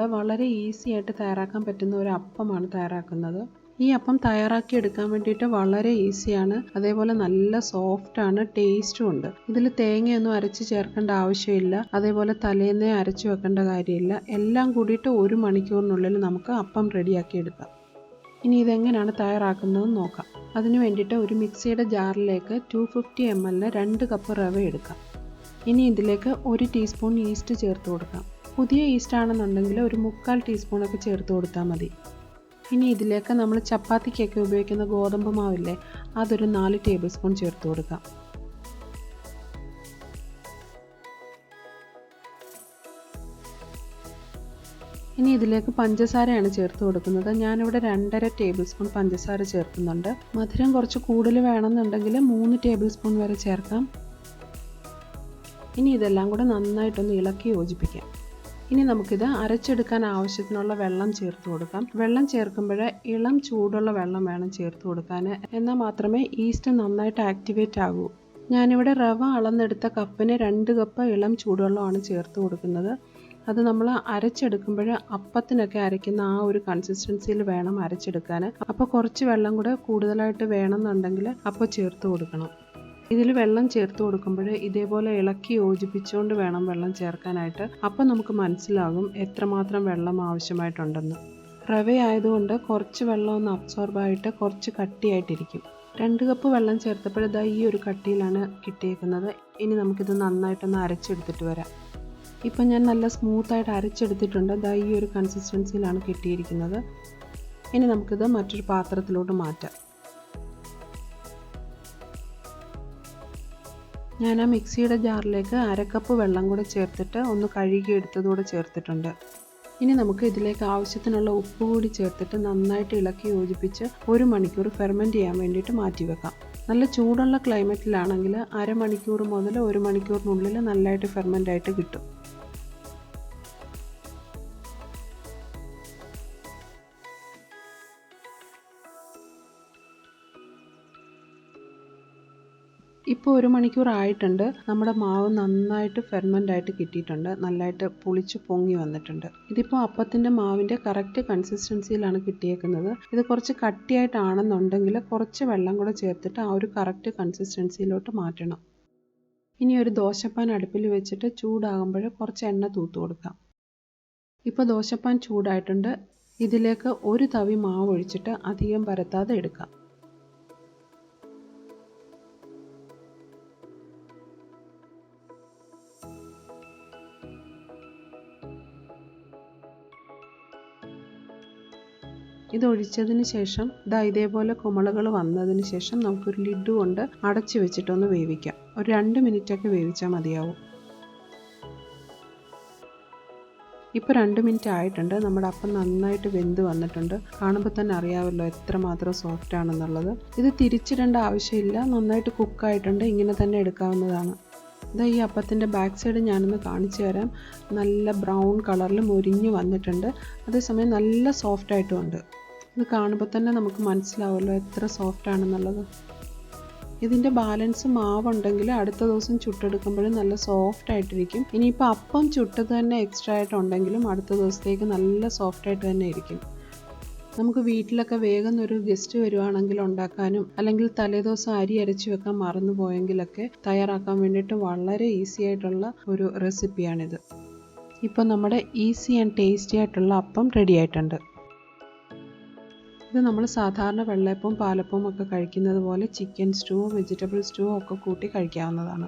നമ്മളിവിടെ വളരെ ഈസി ആയിട്ട് തയ്യാറാക്കാൻ പറ്റുന്ന ഒരു അപ്പമാണ് തയ്യാറാക്കുന്നത്. ഈ അപ്പം തയ്യാറാക്കി എടുക്കാൻ വേണ്ടിയിട്ട് വളരെ ഈസിയാണ്, അതേപോലെ നല്ല സോഫ്റ്റാണ്, ടേസ്റ്റും ഉണ്ട്. ഇതിൽ തേങ്ങയൊന്നും അരച്ച് ചേർക്കേണ്ട ആവശ്യമില്ല, അതേപോലെ തലേന്നേ അരച്ച് വെക്കേണ്ട കാര്യമില്ല. എല്ലാം കൂടിയിട്ട് 1 മണിക്കൂറിനുള്ളിൽ നമുക്ക് അപ്പം റെഡിയാക്കി എടുക്കാം. ഇനി ഇതെങ്ങനെയാണ് തയ്യാറാക്കുന്നതെന്ന് നോക്കാം. അതിന് വേണ്ടിയിട്ട് ഒരു മിക്സിയുടെ ജാറിലേക്ക് 250 ml 2 കപ്പ് റവ എടുക്കാം. ഇനി ഇതിലേക്ക് 1 ടീസ്പൂൺ ഈസ്റ്റ് ചേർത്ത് കൊടുക്കാം. പുതിയ ഈസ്റ്റ് ആണെന്നുണ്ടെങ്കിൽ ഒരു 3/4 ടീസ്പൂണൊക്കെ ചേർത്ത് കൊടുത്താൽ മതി. ഇനി ഇതിലേക്ക് നമ്മൾ ചപ്പാത്തിക്കൊക്കെ ഉപയോഗിക്കുന്ന ഗോതമ്പ് മാവില്ലേ, അതൊരു 4 ടേബിൾ സ്പൂൺ ചേർത്ത് കൊടുക്കാം. ഇനി ഇതിലേക്ക് പഞ്ചസാരയാണ് ചേർത്ത് കൊടുക്കുന്നത്. ഞാനിവിടെ 2.5 ടേബിൾ സ്പൂൺ പഞ്ചസാര ചേർക്കുന്നുണ്ട്. മധുരം കുറച്ച് കൂടുതൽ വേണമെന്നുണ്ടെങ്കിൽ 3 ടേബിൾ സ്പൂൺ വരെ ചേർക്കാം. ഇനി ഇതെല്ലാം കൂടെ നന്നായിട്ടൊന്ന് ഇളക്കി യോജിപ്പിക്കാം. ഇനി നമുക്കിത് അരച്ചെടുക്കാൻ ആവശ്യത്തിനുള്ള വെള്ളം ചേർത്ത് കൊടുക്കാം. വെള്ളം ചേർക്കുമ്പോൾ ഇളം ചൂടുള്ള വെള്ളം വേണം ചേർത്ത് കൊടുക്കാൻ, എന്നാൽ മാത്രമേ ഈസ്റ്റ് നന്നായിട്ട് ആക്ടിവേറ്റ് ആകൂ. ഞാനിവിടെ റവ അളന്നെടുത്ത കപ്പിന് 2 കപ്പ് ഇളം ചൂടുവെള്ളമാണ് ചേർത്ത് കൊടുക്കുന്നത്. അത് നമ്മൾ അരച്ചെടുക്കുമ്പോൾ അപ്പത്തിനൊക്കെ അരയ്ക്കുന്ന ആ ഒരു കൺസിസ്റ്റൻസിയിൽ വേണം അരച്ചെടുക്കാൻ. അപ്പോൾ കുറച്ച് വെള്ളം കൂടെ കൂടുതലായിട്ട് വേണമെന്നുണ്ടെങ്കിൽ അപ്പോൾ ചേർത്ത് കൊടുക്കണം. ഇതിൽ വെള്ളം ചേർത്ത് കൊടുക്കുമ്പോൾ ഇതേപോലെ ഇളക്കി യോജിപ്പിച്ചുകൊണ്ട് വേണം വെള്ളം ചേർക്കാനായിട്ട്. അപ്പം നമുക്ക് മനസ്സിലാകും എത്രമാത്രം വെള്ളം ആവശ്യമായിട്ടുണ്ടെന്ന്. റവ ആയതുകൊണ്ട് കുറച്ച് വെള്ളം ഒന്ന് അബ്സോർബായിട്ട് കുറച്ച് കട്ടിയായിട്ടിരിക്കും. 2 കപ്പ് വെള്ളം ചേർത്തപ്പോൾ ഇതാ ഈ ഒരു കട്ടിയിലാണ് കിട്ടിയേക്കുന്നത്. ഇനി നമുക്കിത് നന്നായിട്ടൊന്ന് അരച്ചെടുത്തിട്ട് വരാം. ഇപ്പം ഞാൻ നല്ല സ്മൂത്തായിട്ട് അരച്ചെടുത്തിട്ടുണ്ട്. ഇതാ ഈ ഒരു കൺസിസ്റ്റൻസിയിലാണ് കിട്ടിയിരിക്കുന്നത്. ഇനി നമുക്കിത് മറ്റൊരു പാത്രത്തിലോട്ട് മാറ്റാം. ഞാൻ ആ മിക്സിയുടെ ജാറിലേക്ക് 1/2 കപ്പ് വെള്ളം കൂടെ ചേർത്തിട്ട് ഒന്ന് കഴുകി എടുത്തതുകൂടെ ചേർത്തിട്ടുണ്ട്. ഇനി നമുക്ക് ഇതിലേക്ക് ആവശ്യത്തിനുള്ള ഉപ്പ് കൂടി ചേർത്തിട്ട് നന്നായിട്ട് ഇളക്കി യോജിപ്പിച്ച് 1 മണിക്കൂർ ഫെർമെൻറ്റ് ചെയ്യാൻ വേണ്ടിയിട്ട് മാറ്റി വെക്കാം. നല്ല ചൂടുള്ള ക്ലൈമറ്റിലാണെങ്കിൽ 1/2 മണിക്കൂർ മുതൽ 1 മണിക്കൂറിനുള്ളിൽ നല്ലതായിട്ട് ഫെർമെൻ്റ് ആയിട്ട് കിട്ടും. ഇപ്പോൾ 1 മണിക്കൂർ ആയിട്ടുണ്ട്. നമ്മുടെ മാവ് നന്നായിട്ട് ഫെർമെൻ്റ് ആയിട്ട് കിട്ടിയിട്ടുണ്ട്, നല്ലതായിട്ട് പുളിച്ച് പൊങ്ങി വന്നിട്ടുണ്ട്. ഇതിപ്പോൾ അപ്പത്തിൻ്റെ മാവിൻ്റെ കറക്റ്റ് കൺസിസ്റ്റൻസിയിലാണ് കിട്ടിയേക്കുന്നത്. ഇത് കുറച്ച് കട്ടിയായിട്ടാണെന്നുണ്ടെങ്കിൽ കുറച്ച് വെള്ളം കൂടെ ചേർത്തിട്ട് ആ ഒരു കറക്റ്റ് കൺസിസ്റ്റൻസിയിലോട്ട് മാറ്റണം. ഇനി ഒരു ദോശപ്പാൻ അടുപ്പിൽ വെച്ചിട്ട് ചൂടാകുമ്പോൾ കുറച്ച് എണ്ണ തൂത്ത് കൊടുക്കാം. ഇപ്പോൾ ദോശപ്പാൻ ചൂടായിട്ടുണ്ട്. ഇതിലേക്ക് 1 തവി മാവ് ഒഴിച്ചിട്ട് അധികം പരത്താതെ എടുക്കാം. ഇതൊഴിച്ചതിന് ശേഷം ഇതേപോലെ കുമളകൾ വന്നതിന് ശേഷം നമുക്കൊരു ലിഡ് കൊണ്ട് അടച്ചു വെച്ചിട്ടൊന്ന് വേവിക്കാം. ഒരു 2 മിനിറ്റൊക്കെ വേവിച്ചാൽ മതിയാവും. ഇപ്പോൾ 2 മിനിറ്റ് ആയിട്ടുണ്ട്. നമ്മുടെ അപ്പം നന്നായിട്ട് വെന്ത് വന്നിട്ടുണ്ട്. കാണുമ്പോൾ തന്നെ അറിയാമല്ലോ എത്രമാത്രം സോഫ്റ്റ് ആണെന്നുള്ളത്. ഇത് തിരിച്ചിടേണ്ട ആവശ്യമില്ല, നന്നായിട്ട് കുക്കായിട്ടുണ്ട്. ഇങ്ങനെ തന്നെ എടുക്കാവുന്നതാണ്. ഇതാ ഈ അപ്പത്തിൻ്റെ ബാക്ക് സൈഡ് ഞാനൊന്ന് കാണിച്ചു തരാം. നല്ല ബ്രൗൺ കളറിൽ മൊരിഞ്ഞ് വന്നിട്ടുണ്ട്, അതേസമയം നല്ല സോഫ്റ്റായിട്ടും ഉണ്ട്. ഇത് കാണുമ്പോൾ തന്നെ നമുക്ക് മനസ്സിലാവുമല്ലോ എത്ര സോഫ്റ്റ് ആണെന്നുള്ളത്. ഇതിൻ്റെ ബാലൻസ് മാവുണ്ടെങ്കിൽ അടുത്ത ദിവസം ചുട്ടെടുക്കുമ്പോൾ നല്ല സോഫ്റ്റ് ആയിട്ടിരിക്കും. ഇനിയിപ്പോൾ അപ്പം ചുട്ടത് തന്നെ എക്സ്ട്രാ ആയിട്ടുണ്ടെങ്കിലും അടുത്ത ദിവസത്തേക്ക് നല്ല സോഫ്റ്റായിട്ട് തന്നെ ഇരിക്കും. നമുക്ക് വീട്ടിലൊക്കെ വേഗം ഒരു ഗസ്റ്റ് വരുവാണെങ്കിൽ ഉണ്ടാക്കാനും, അല്ലെങ്കിൽ തലേദിവസം അരി അരച്ച് വെക്കാൻ മറന്നു പോയെങ്കിലൊക്കെ തയ്യാറാക്കാൻ വേണ്ടിയിട്ട് വളരെ ഈസി ആയിട്ടുള്ള ഒരു റെസിപ്പിയാണിത്. ഇപ്പോൾ നമ്മുടെ ഈസി ആൻഡ് ടേസ്റ്റി ആയിട്ടുള്ള അപ്പം റെഡി ആയിട്ടുണ്ട്. ഇത് നമ്മൾ സാധാരണ വെള്ളയപ്പവും പാലപ്പവും ഒക്കെ കഴിക്കുന്നത് പോലെ ചിക്കൻ സ്റ്റൂ, വെജിറ്റബിൾ സ്റ്റൂ ഒക്കെ കൂട്ടി കഴിക്കാവുന്നതാണ്.